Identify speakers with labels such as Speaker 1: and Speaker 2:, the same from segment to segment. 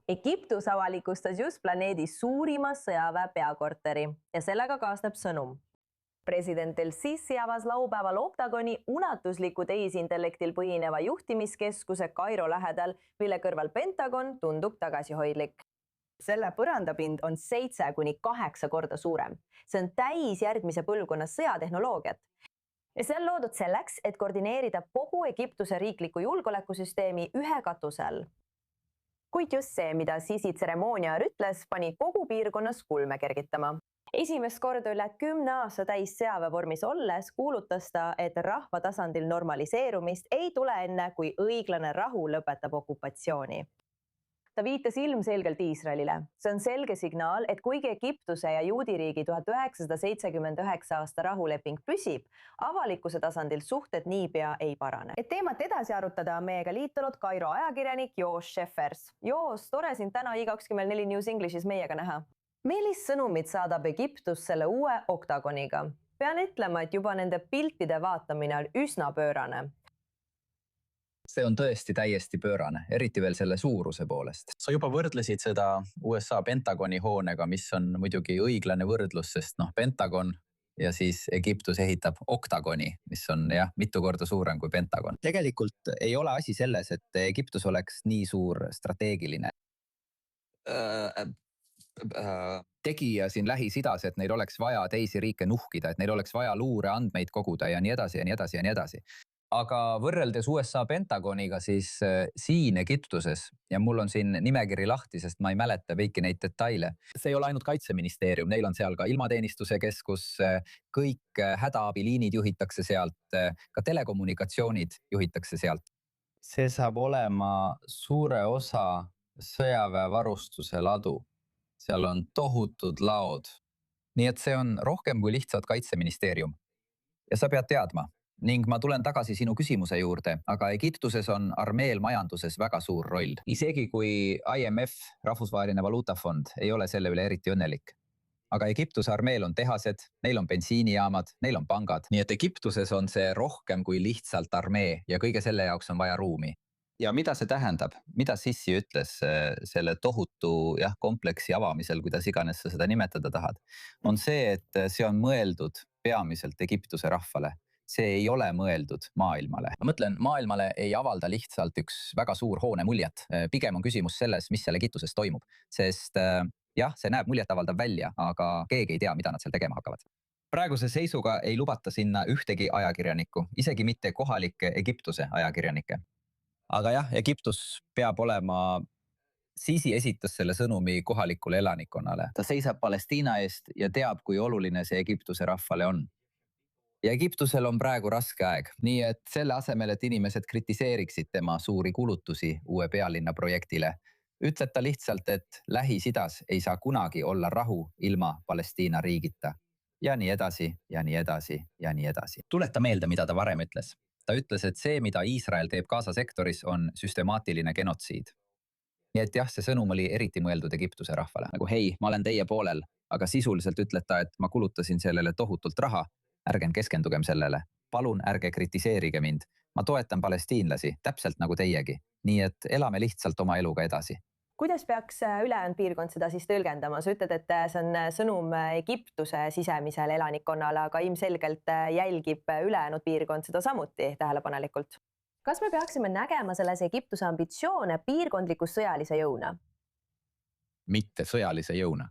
Speaker 1: Egiptus avalikustas just planeedi suurima sõjaväe peakorteri ja sellega kaasneb sõnum. President El-Sisi avas laupäeval Oktagoni ulatusliku tehisintellektil põhineva juhtimiskeskuse Kairo lähedal, mille kõrval Pentagon tundub tagasihoidlik. Selle põrandapind on 7–8 korda suurem. See on täis järgmise põlvkonna sõjatehnoloogiat. Ja see on loodud selleks, et koordineerida kogu Egiptuse riikliku julgeolekusüsteemi ühe katuse all. Kuid just see, mida Sisi tseremoonia ütles, pani kogu piirkonnas kulme kergitama. Esimest korda üle 10 aasta täis sõjaväevormis olles kuulutas ta, et rahva tasandil normaliseerumist ei tule enne, kui õiglane rahu lõpetab okupatsiooni. Ta viitas ilmselgelt Iisraelile. See on selge signaal, et kuigi Egiptuse ja juudiriigi 1979 aasta rahuleping püsib, avalikkuse tasandil suhted niipea ei parane. Et teemat edasi arutada on meiega liitunud Kairo ajakirjanik Joos Scheffers. Joos, tore sind täna i24 News Englishis meiega näha. Millist sõnumit saadab Egiptus selle uue Oktagoniga? Pean ütlema, et juba nende piltide vaatamine on üsna pöörane.
Speaker 2: See on tõesti täiesti pöörane, eriti veel selle suuruse poolest. Sa juba võrdlesid seda USA Pentagoni hoonega, mis on muidugi õiglane võrdlus, sest Pentagon ja siis Egiptus ehitab Oktagoni, mis on mitu korda suurem kui Pentagon. Tegelikult ei ole asi selles, et Egiptus oleks nii suur strateegiline. Tegija siin Lähis-Idas, et neil oleks vaja teisi riike nuhkida, et neil oleks vaja luure andmeid koguda ja nii edasi ja nii edasi ja nii edasi. Aga võrreldes USA Pentagoniga siis siin Egiptuses, ja mul on siin nimekiri lahti, sest ma ei mäleta kõiki neid detaile. See ei ole ainult kaitseministeerium, neil on seal ka ilmateenistuse keskus, kõik hädaabiliinid juhitakse sealt, ka telekommunikatsioonid juhitakse sealt. See saab olema suure osa sõjaväevarustuse ladu. Seal on tohutud laod. Nii et see on rohkem kui lihtsalt kaitseministeerium. Ja sa pead teadma. Ning ma tulen tagasi sinu küsimuse juurde, aga Egiptuses on armeel majanduses väga suur roll. Isegi kui IMF, Rahvusvaheline Valuutafond, ei ole selle üle eriti õnnelik. Aga Egiptuse armeel on tehased, neil on bensiinijaamad, neil on pangad. Nii et Egiptuses on see rohkem kui lihtsalt armee ja kõige selle jaoks on vaja ruumi. Ja mida see tähendab? Mida Sisi ütles selle tohutu kompleksi avamisel, kuidas iganes sa seda nimetada tahad? On see, et see on mõeldud peamiselt Egiptuse rahvale. See ei ole mõeldud maailmale. Ma mõtlen, maailmale ei avalda lihtsalt üks väga suur hoone muljet. Pigem on küsimus selles, mis seal Egiptuses toimub. Sest see näeb muljet avaldav välja, aga keegi ei tea, mida nad seal tegema hakkavad. Praeguse seisuga ei lubata sinna ühtegi ajakirjanikku, isegi mitte kohalikke Egiptuse ajakirjanikke. Aga Egiptus peab olema, Sisi esitas selle sõnumi kohalikule elanikkonnale. Ta seisab Palestiina eest ja teab, kui oluline see Egiptuse rahvale on. Ja Egiptusel on praegu raske aeg, nii et selle asemel, et inimesed kritiseeriksid tema suuri kulutusi uue pealinna projektile, ütleb ta lihtsalt, et Lähis-Idas ei saa kunagi olla rahu ilma Palestiina riigita. Ja nii edasi, ja nii edasi, ja nii edasi. Tuleta meelde, mida ta varem ütles. Ta ütles, et see, mida Iisrael teeb Gaza sektoris, on süstemaatiline genotsiid. Nii et see sõnum oli eriti mõeldud Egiptuse rahvale. Nagu hei, ma olen teie poolel, aga sisuliselt ütleb ta, et ma kulutasin sellele tohutult raha. Ärgen keskendugem sellele. Palun ärge kritiseerige mind. Ma toetan palestiinlasi, täpselt nagu teiegi. Nii et elame lihtsalt oma eluga edasi.
Speaker 1: Kuidas peaks ülejäänud piirkond seda siis tõlgendama? Sa ütled, et see on sõnum Egiptuse sisemisele elanikkonnale, aga ilmselgelt jälgib ülejäänud piirkond seda samuti tähelepanelikult. Kas me peaksime nägema selles Egiptuse ambitsioone piirkondlikus sõjalise jõuna?
Speaker 2: Mitte sõjalise jõuna.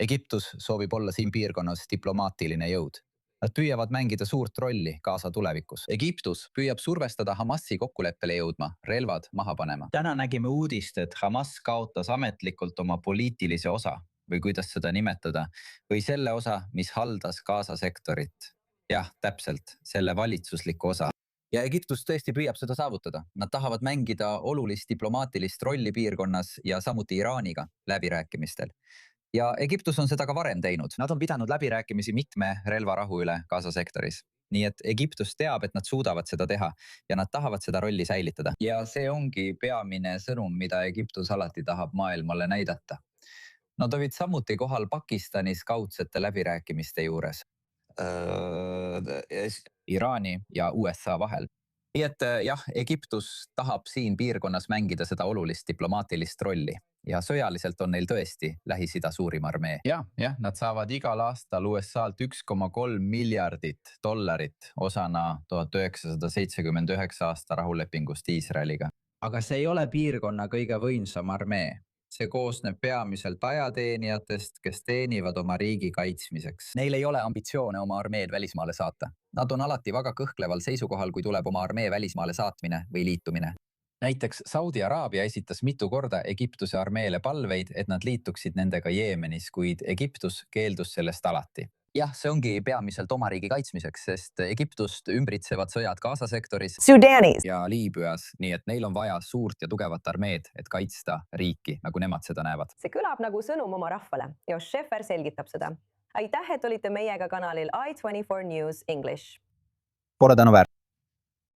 Speaker 2: Egiptus soovib olla siin piirkonnas diplomaatiline jõud. Nad püüavad mängida suurt rolli Gaza tulevikus. Egiptus püüab survestada Hamasi kokkuleppele jõudma, relvad maha panema. Täna nägime uudist, et Hamas kaotas ametlikult oma poliitilise osa, või kuidas seda nimetada, või selle osa, mis haldas Gaza sektorit. Jah, täpselt, selle valitsusliku osa. Ja Egiptus tõesti püüab seda saavutada. Nad tahavad mängida olulist diplomaatilist rolli piirkonnas ja samuti Iraaniga läbirääkimistel. Ja Egiptus on seda ka varem teinud. Nad on pidanud läbirääkimisi mitme relvarahu üle Gaza sektoris. Nii et Egiptus teab, et nad suudavad seda teha ja nad tahavad seda rolli säilitada. Ja see ongi peamine sõnum, mida Egiptus alati tahab maailmale näidata. Nad olid samuti kohal Pakistanis kaudsete läbirääkimiste juures. Iraani ja USA vahel. Nii et Egiptus tahab siin piirkonnas mängida seda olulist diplomaatilist rolli. ja sõjaliselt on neil tõesti Lähis-Ida suurim armee.
Speaker 3: Jah, nad saavad igal aastal USA-lt $1,3 miljardit osana 1979 aasta rahulepingust Iisraeliga. Aga see ei ole piirkonna kõige võimsam armee. See koosneb peamiselt ajateenijatest, kes teenivad oma riigi kaitsmiseks.
Speaker 2: Neil ei ole ambitsioone oma armeed välismaale saata. Nad on alati väga kõhkleval seisukohal, kui tuleb oma armee välismaale saatmine või liitumine. Näiteks Saudi Araabia esitas mitu korda Egiptuse armeele palveid, et nad liituksid nendega Jeemenis, kuid Egiptus keeldus sellest alati. Jah, see ongi peamiselt oma riigi kaitsmiseks, sest Egiptust ümbritsevad sõjad Gaza sektoris
Speaker 1: Sudanis
Speaker 2: ja Liibüas, nii et neil on vaja suurt ja tugevat armeed, et kaitsta riiki, nagu nemad seda näevad.
Speaker 1: See kõlab nagu sõnum oma rahvale. Josh Scheffer selgitab seda. Aitäh, et olite meiega kanalil i24 News English.
Speaker 2: Pole tänu väärt.